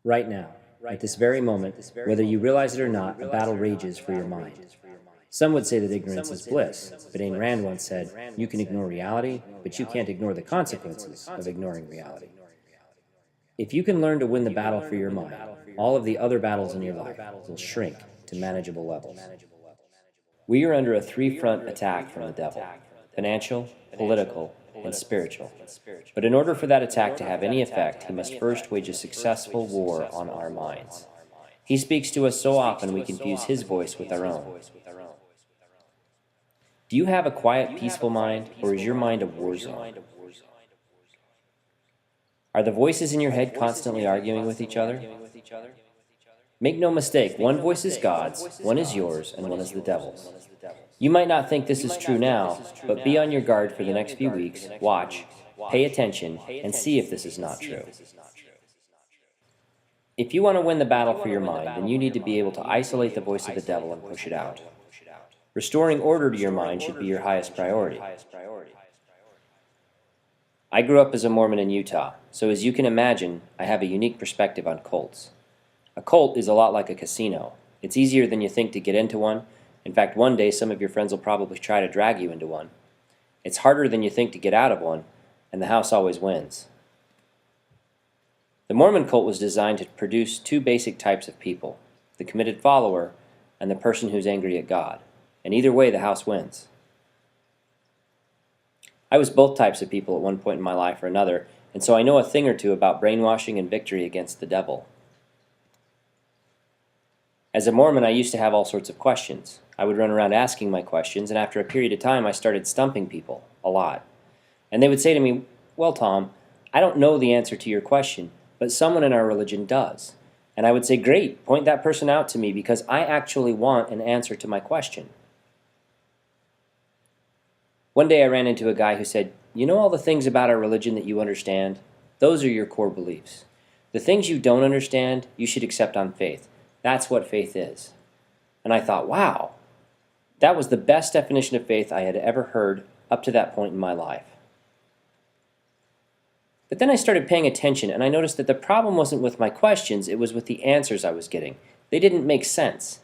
Right now, at this very moment, whether you realize it or not, a battle rages for your mind. Some would say that ignorance is bliss, but Ayn Rand once said, you can ignore reality, but you can't ignore the consequences of ignoring reality. If you can learn to win the battle for your mind, all of the other battles in your life will shrink to manageable levels. We are under a three-front attack from the devil: financial, political, and spiritual. But in order for that attack to have any effect, he must first wage a successful war on our minds. He speaks to us so often we confuse his voice with our own. Do you have a quiet, peaceful mind, or is your mind a war zone? Are the voices in your head constantly arguing with each other? Make no mistake, one voice is God's, one is yours, and one is the devil's. You might not think this is true now, but be on your guard for the next few weeks, watch, pay attention, and see if this is not true. If you want to win the battle for your mind, then you need to be able to isolate the voice of the devil and push it out. Restoring order to your mind should be your highest priority. I grew up as a Mormon in Utah, so as you can imagine, I have a unique perspective on cults. A cult is a lot like a casino. It's easier than you think to get into one. In fact, one day some of your friends will probably try to drag you into one. It's harder than you think to get out of one, and the house always wins. The Mormon cult was designed to produce two basic types of people: the committed follower and the person who's angry at God. And either way, the house wins. I was both types of people at one point in my life or another, and so I know a thing or two about brainwashing and victory against the devil. As a Mormon, I used to have all sorts of questions. I would run around asking my questions, and after a period of time, I started stumping people, a lot. And they would say to me, well, Tom, I don't know the answer to your question, but someone in our religion does. And I would say, great, point that person out to me, because I actually want an answer to my question. One day I ran into a guy who said, you know all the things about our religion that you understand? Those are your core beliefs. The things you don't understand, you should accept on faith. That's what faith is. And I thought, wow, that was the best definition of faith I had ever heard up to that point in my life. But then I started paying attention, and I noticed that the problem wasn't with my questions, it was with the answers I was getting. They didn't make sense.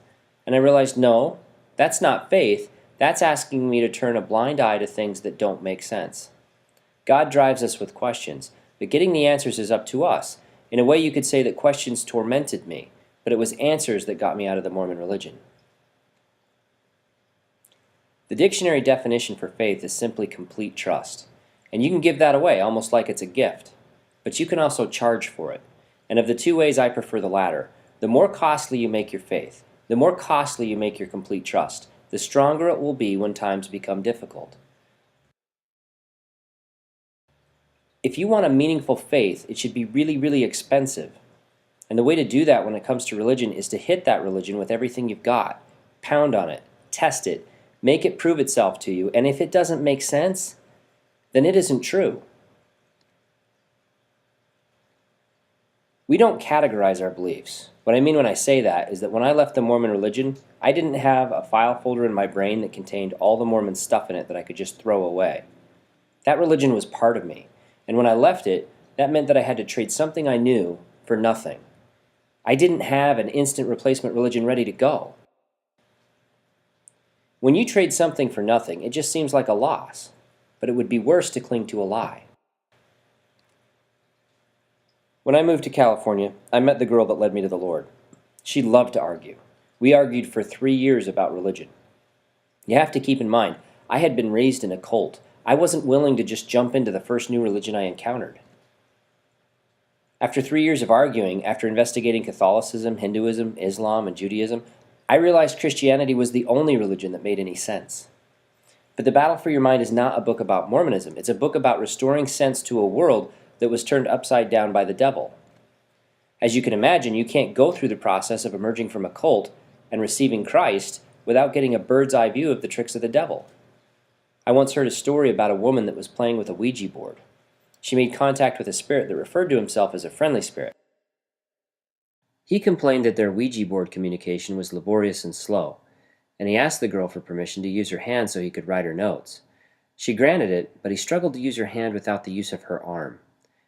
And I realized, no, that's not faith. That's asking me to turn a blind eye to things that don't make sense. God drives us with questions, but getting the answers is up to us. In a way, you could say that questions tormented me, but it was answers that got me out of the Mormon religion. The dictionary definition for faith is simply complete trust. And you can give that away almost like it's a gift. But you can also charge for it. And of the two ways, I prefer the latter. The more costly you make your faith, the more costly you make your complete trust, the stronger it will be when times become difficult. If you want a meaningful faith, it should be really, really expensive. And the way to do that when it comes to religion is to hit that religion with everything you've got. Pound on it, test it, make it prove itself to you, and if it doesn't make sense, then it isn't true. We don't categorize our beliefs. What I mean when I say that is that when I left the Mormon religion, I didn't have a file folder in my brain that contained all the Mormon stuff in it that I could just throw away. That religion was part of me, and when I left it, that meant that I had to trade something I knew for nothing. I didn't have an instant replacement religion ready to go. When you trade something for nothing, it just seems like a loss, but it would be worse to cling to a lie. When I moved to California, I met the girl that led me to the Lord. She loved to argue. We argued for 3 years about religion. You have to keep in mind, I had been raised in a cult. I wasn't willing to just jump into the first new religion I encountered. After 3 years of arguing, after investigating Catholicism, Hinduism, Islam, and Judaism, I realized Christianity was the only religion that made any sense. But The Battle for Your Mind is not a book about Mormonism. It's a book about restoring sense to a world that was turned upside down by the devil. As you can imagine, you can't go through the process of emerging from a cult and receiving Christ without getting a bird's eye view of the tricks of the devil. I once heard a story about a woman that was playing with a Ouija board. She made contact with a spirit that referred to himself as a friendly spirit. He complained that their Ouija board communication was laborious and slow, and he asked the girl for permission to use her hand so he could write her notes. She granted it, but he struggled to use her hand without the use of her arm.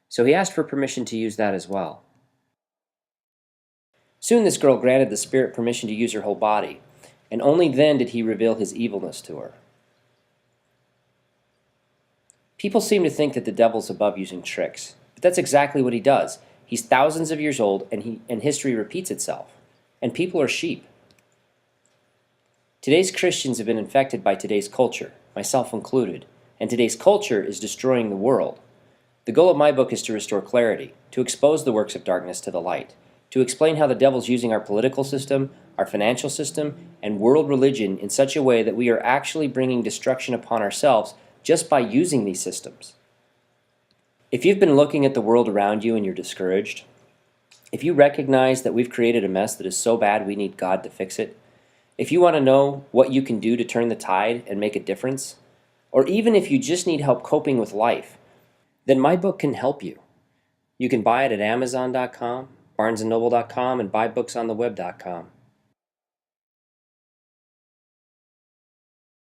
So he asked for permission to use that as well. Soon this girl granted the spirit permission to use her whole body, and only then did he reveal his evilness to her. People seem to think that the devil's above using tricks, but that's exactly what he does. He's thousands of years old, and history repeats itself, and people are sheep. Today's Christians have been infected by today's culture, myself included, and today's culture is destroying the world. The goal of my book is to restore clarity, to expose the works of darkness to the light, to explain how the devil's using our political system, our financial system, and world religion in such a way that we are actually bringing destruction upon ourselves just by using these systems. If you've been looking at the world around you and you're discouraged, if you recognize that we've created a mess that is so bad we need God to fix it, if you want to know what you can do to turn the tide and make a difference, or even if you just need help coping with life, then my book can help you. You can buy it at Amazon.com, BarnesandNoble.com, and buybooksontheweb.com.